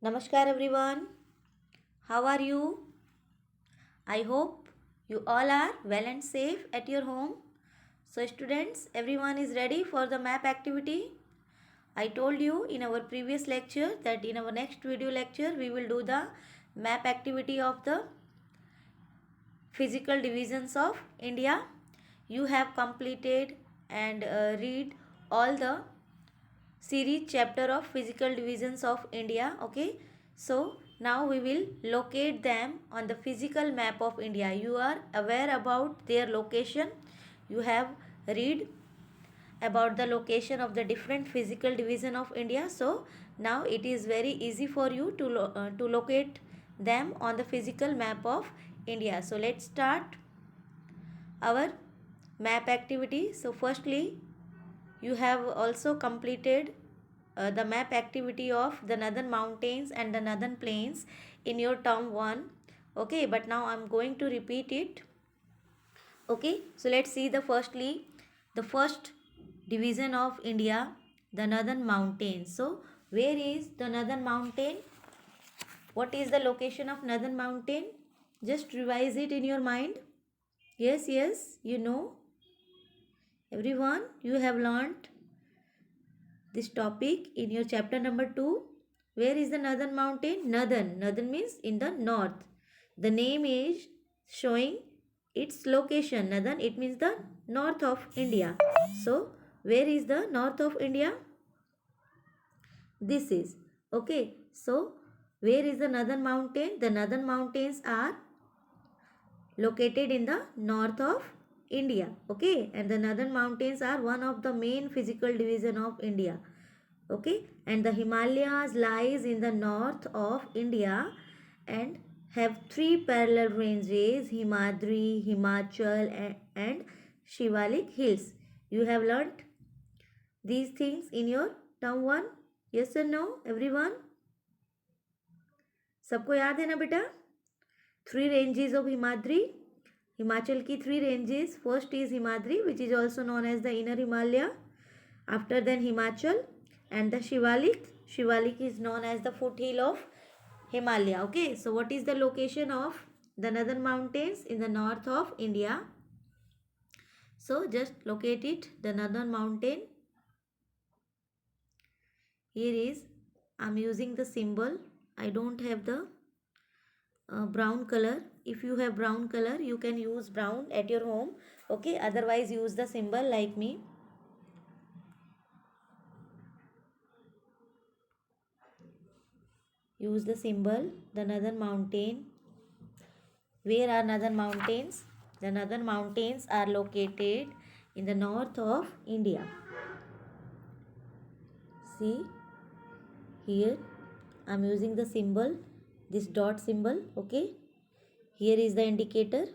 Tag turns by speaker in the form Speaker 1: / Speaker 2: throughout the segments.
Speaker 1: Namaskar everyone. How are you? I hope you all are well and safe at your home. So students, everyone is ready for the map activity. I told you in our previous lecture that in our next video lecture we will do the map activity of the physical divisions of India. You have completed and read all the series chapter of physical divisions of India. Okay, so now we will locate them on the physical map of India. You are aware about their location. You have read about the location of the different physical division of India. So now it is very easy for you to locate them on the physical map of India. So let's start our map activity. So firstly, you have also completed the map activity of the northern mountains and the northern plains in your term 1. Okay, but now I'm going to repeat it. Okay, so let's see the first division of India, the northern mountains. So where is the northern mountain? What is the location of northern mountain? Just revise it in your mind. Yes, you know, everyone, you have learnt this topic in your chapter number 2. Where is the northern mountain? Northern means in the north. The name is showing its location. Northern, it means the north of India. So where is the north of India? This is. Okay, so where is the northern mountain? The northern mountains are located in the north of India. Okay, and the northern mountains are one of the main physical division of India. Okay, and the Himalayas lies in the north of India and have three parallel ranges: Himadri, Himachal and Shivalik hills. You have learnt these things in your term 1. Yes or no everyone? सबको याद है ना बेटा? 3 ranges of Himadri. Himachal ki 3 ranges. First is Himadri, which is also known as the inner Himalaya. After then Himachal and the Shivalik. Shivalik is known as the foothill of Himalaya. Okay, so what is the location of the northern mountains in the north of India? So just locate it, the northern mountain. Here is, I'm using the symbol. I don't have the brown color. If you have brown color, you can use brown at your home. Okay, otherwise use the symbol like me. Use the symbol, the northern mountain. Where are northern mountains? The northern mountains are located in the north of India. See, here I am using the symbol, this dot symbol. Okay, here is the indicator.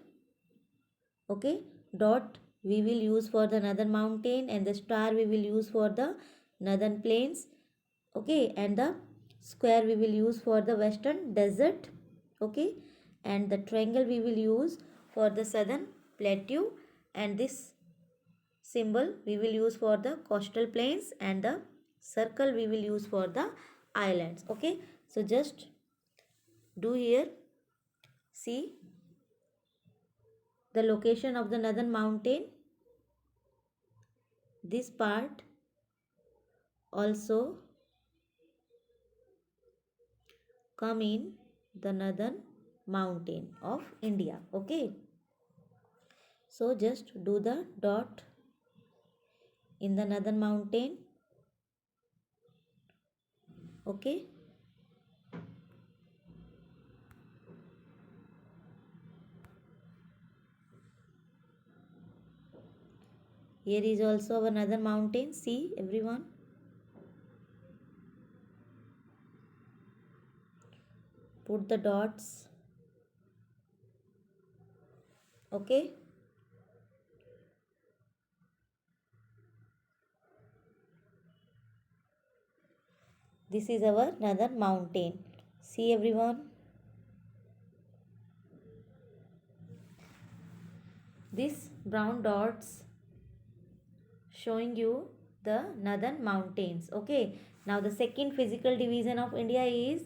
Speaker 1: Okay, dot we will use for the northern mountain and the star we will use for the northern plains. Okay, and the square we will use for the western desert. Okay, and the triangle we will use for the southern plateau, and this symbol we will use for the coastal plains, and the circle we will use for the islands. Okay, so just do here, see the location of the northern mountain. This part also come in the northern mountain of India. Okay, so just do the dot in the northern mountain. Okay, here is also another mountain. See everyone, put the dots. Okay, this is our northern mountain. See everyone, this brown dots showing you the northern mountains. Okay, now the second physical division of India is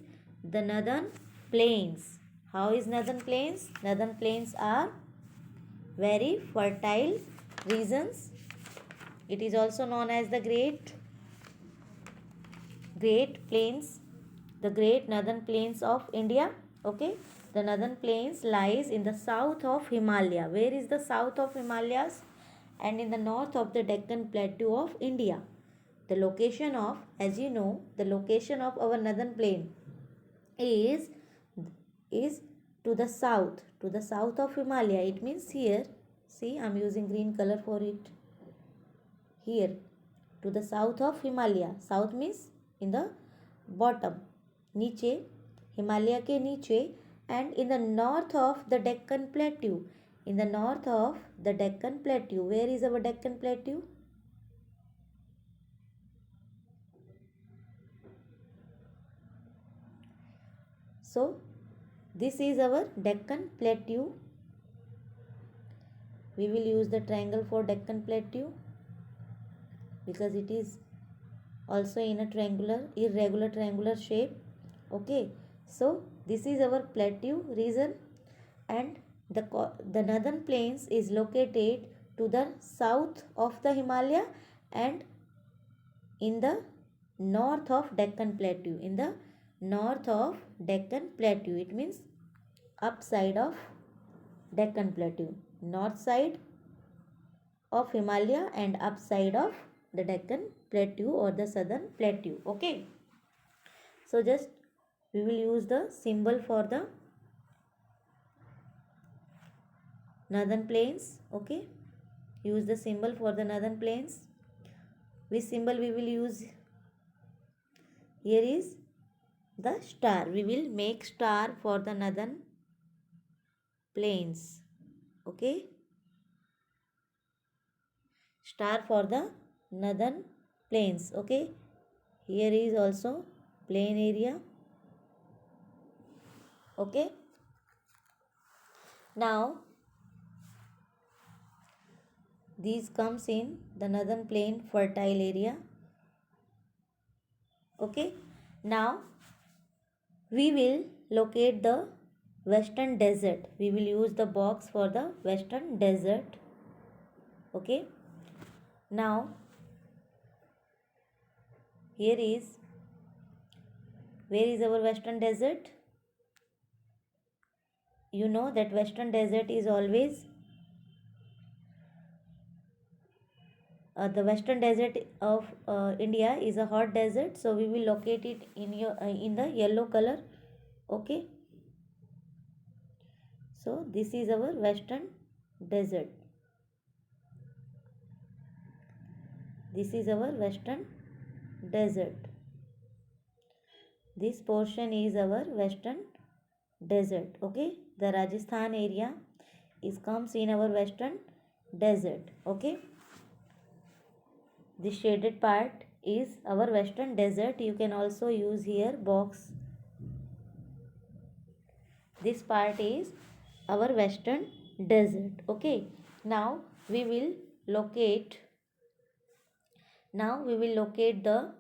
Speaker 1: the northern plains. How is northern plains? Northern plains are very fertile regions. It is also known as the Great Plains, the Great Northern Plains of India. Okay, the Northern Plains lies in the south of Himalaya. Where is the south of Himalayas? And in the north of the Deccan Plateau of India. The location of, as you know, the location of our northern plain is is to the south of Himalaya. It means here. See, I am using green color for it. Here, to the south of Himalaya. South means in the bottom, नीचे, हिमालय के नीचे, and in the north of the Deccan Plateau. In the north of the Deccan Plateau. Where is our Deccan Plateau? So, this is our Deccan Plateau. We will use the triangle for Deccan Plateau because it is also in a irregular triangular shape. Okay, so this is our plateau region, and the northern plains is located to the south of the Himalaya and in the north of Deccan Plateau. In the north of Deccan Plateau, it means upside of Deccan Plateau, north side of Himalaya and upside of the Deccan Plateau or the southern plateau. Okay, so just we will use the symbol for the northern plains. Okay, use the symbol for the northern plains. Which symbol we will use? Here is the star. We will make star for the northern plains. Okay, star for the northern plains. Okay, here is also plain area. Okay, now these comes in the northern plain fertile area. Okay, now we will locate the western desert. We will use the box for the western desert. Okay, now here is, where is our western desert? You know that western desert is always the western desert of India is a hot desert, so we will locate it in the yellow color. Okay, so this is our western desert. This is our western desert. This portion is our western desert. Okay, the Rajasthan area comes in our western desert. Okay, the shaded part is our western desert. You can also use here box. This part is our western desert. Okay, now we will locate the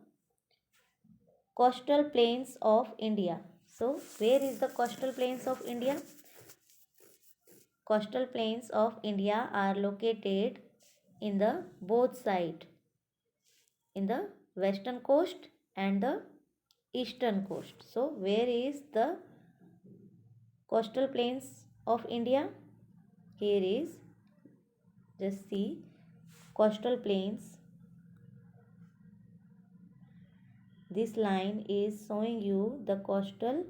Speaker 1: coastal plains of India. So where is the coastal plains of India? Coastal plains of India are located in the both side, in the western coast and the eastern coast. So where is the coastal plains of India? Here is, just see, coastal plains. This line is showing you the coastal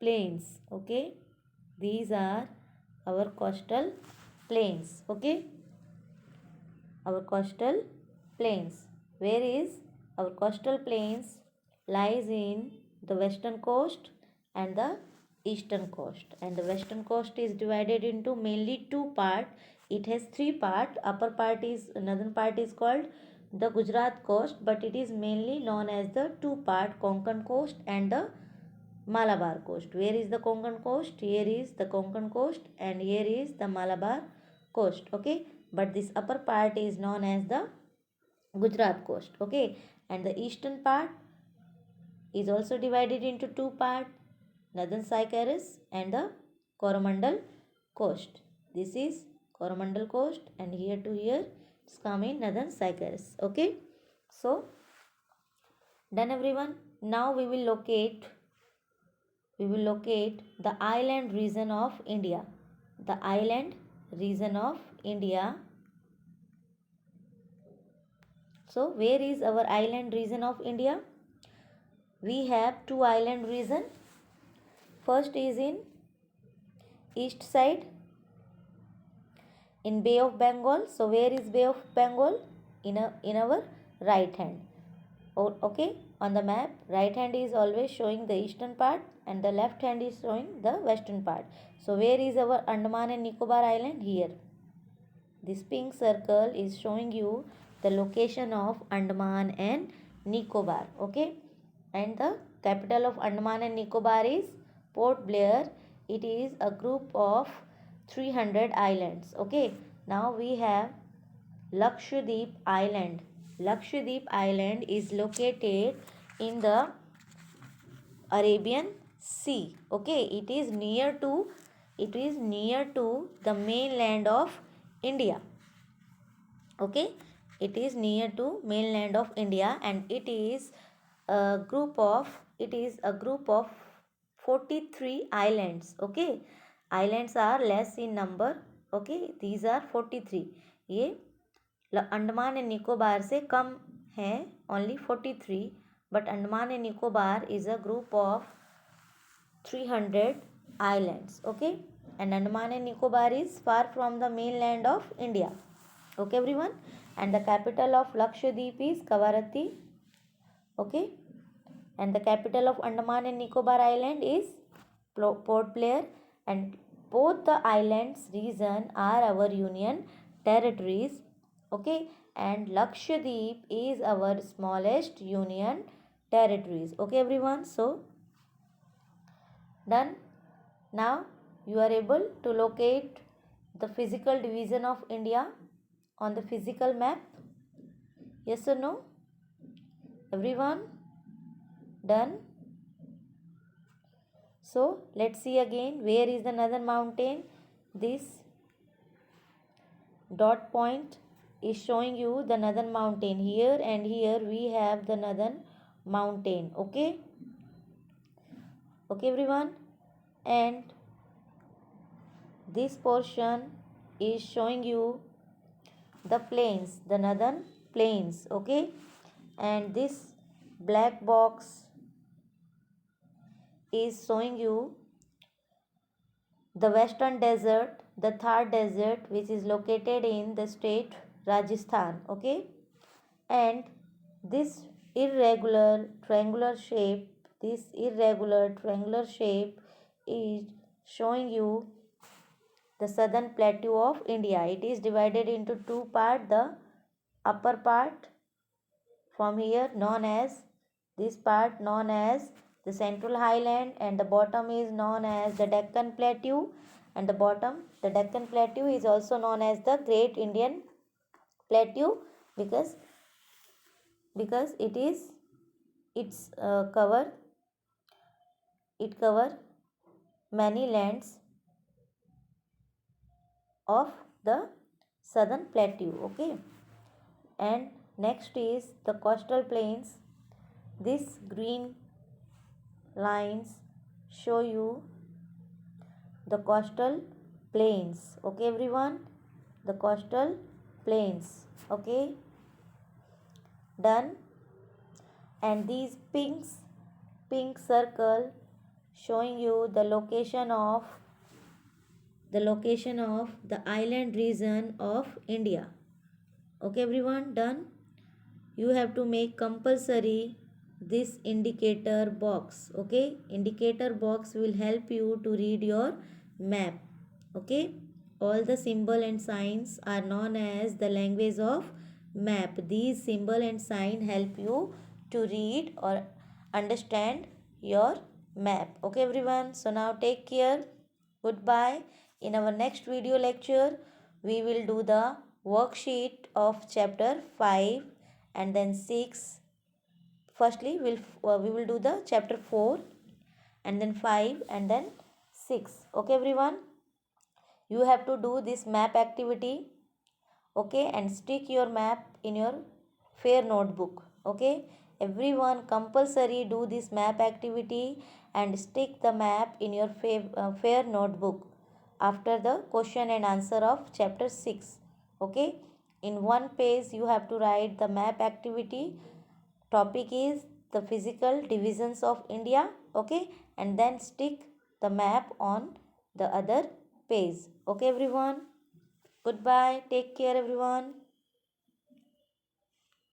Speaker 1: plains. Okay, these are our coastal plains. Okay, our coastal plains. Where is our coastal plains? Lies in the western coast and the eastern coast, and the western coast is divided into mainly two parts. It has three parts. Upper part is, northern part is called the Gujarat coast, but it is mainly known as the two part, Konkan coast and the Malabar coast. Where is the Konkan coast? Here is the Konkan coast and here is the Malabar coast. Okay, but this upper part is known as the Gujarat coast. Okay, and the eastern part is also divided into two parts, Northern Cyclades and the Coromandel Coast. This is Coromandel Coast and here to here it's coming Northern Cyclades. Okay. So done everyone. Now we will locate the island region of India. The island region of India. So where is our island region of India? We have two island region. First is in east side in Bay of Bengal. So where is Bay of Bengal? In our right hand. Okay, on the map, right hand is always showing the eastern part and the left hand is showing the western part. So where is our Andaman and Nicobar Island? Here. This pink circle is showing you the location of Andaman and Nicobar. Okay, and the capital of Andaman and Nicobar is Port Blair. It is a group of 300 islands. Okay, now we have Lakshadweep Island. Lakshadweep Island is located in the Arabian Sea. Okay, it is near to the mainland of India. Okay, it is near to mainland of India and it is a group of 43 islands. Okay, islands are less in number. Okay, these are 43. ये Andaman and Nicobar से कम हैं, only 43, but Andaman and Nicobar is a group of 300 islands. Okay, and Andaman and Nicobar is far from the mainland of India. Okay everyone, and the capital of Lakshadweep is Kavaratti. Okay, and the capital of Andaman and Nicobar Island is Port Blair, and both the islands region are our union territories. Okay, and Lakshadweep is our smallest union territories. Okay everyone, so done. Now you are able to locate the physical division of India on the physical map. Yes or no everyone? Done. So let's see again, where is the northern mountain? This dot point is showing you the northern mountain. Here and here we have the northern mountain. Okay, okay everyone, and this portion is showing you the plains, the northern plains. Okay, and this black box is showing you the western desert, the Thar desert, which is located in the state Rajasthan. Okay, and this irregular triangular shape is showing you the southern plateau of India. It is divided into two parts. The upper part from here known as, this part known as the Central Highland, and the bottom is known as the Deccan Plateau, and the bottom, the Deccan Plateau, is also known as the Great Indian Plateau because it cover many lands of the southern plateau. Okay, and next is the coastal plains. This green lines show you the coastal plains. Okay everyone, the coastal plains. Okay, done. And these pink circle showing you the location of the island region of India. Okay everyone, done. You have to make compulsory this indicator box. Okay, indicator box will help you to read your map. Okay, all the symbol and signs are known as the language of map. These symbol and sign help you to read or understand your map. Okay everyone, so now take care. Goodbye. In our next video lecture we will do the worksheet of chapter 5 and then 6 firstly we will do the chapter 4 and then 5 and then 6. Okay everyone, you have to do this map activity. Okay, and stick your map in your fair notebook. Okay, everyone compulsory do this map activity and stick the map in your fair notebook after the question and answer of chapter 6. Okay, in one page you have to write the map activity. Topic is the physical divisions of India. Okay, and then stick the map on the other page. Okay everyone, goodbye, take care everyone.